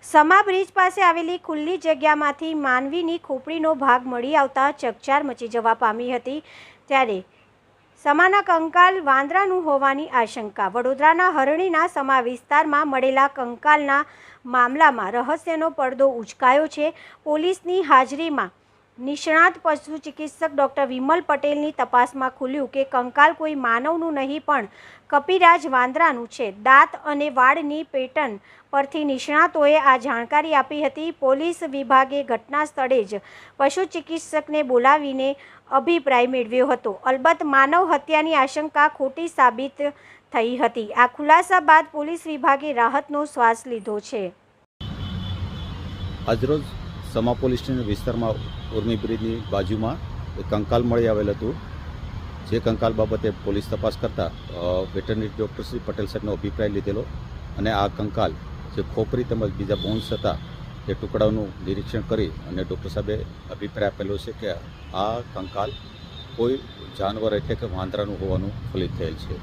સમા bridge પાસે આવેલી ખુલ્લી જગ્યામાંથી માનવીની ખોપડીનો ભાગ મળી આવતા ચકચાર મચી જવા પામી હતી। ત્યારે સમાના કંકાલ વાંદરાનું હોવાની આશંકા। વડોદરાના હરણીના સમા વિસ્તારમાં મળેલા કંકાલના મામલામાં રહસ્યનો પડદો ઉચકાયો છે। પોલીસની હાજરીમાં નિષ્ણાત પશુ ચિકિત્સક ડૉક્ટર વિમલ પટેલની તપાસમાં ખુલ્યું કે કંકાલ કોઈ માનવનું નહીં પણ કપિરાજ વાંદરાનું છે। દાંત અને વાળની પેટર્ન પરથી નિષ્ણાતોએ આ જાણકારી આપી હતી। પોલીસ વિભાગે ઘટના સ્થળે જ પશુ ચિકિત્સકને બોલાવીને અભિપ્રાય મેળવ્યો હતો। અલબત્ત માનવ હત્યાની આશંકા ખોટી સાબિત થઈ હતી। આ ખુલાસા બાદ પોલીસ વિભાગે રાહતનો શ્વાસ લીધો છે। આજરોજ સમા પોલીસ સ્ટેશન વિસ્તારમાં ઉર્મી બ્રિજની બાજુમાં એક કંકાલ મળી આવેલ હતું। જે કંકાલ બાબતે પોલીસ તપાસ કરતા વેટરનરી ડૉક્ટર શ્રી પટેલ સાહેબનો અભિપ્રાય લીધેલો અને આ કંકાલ જે ખોપરી તેમજ બીજા બોન્સ હતા એ ટુકડાઓનું નિરીક્ષણ કરી અને ડૉક્ટર સાહેબે અભિપ્રાય આપેલો છે કે આ કંકાલ કોઈ જાનવર એટલે કે વાંદરાનું હોવાનું ફલિત થયેલ છે।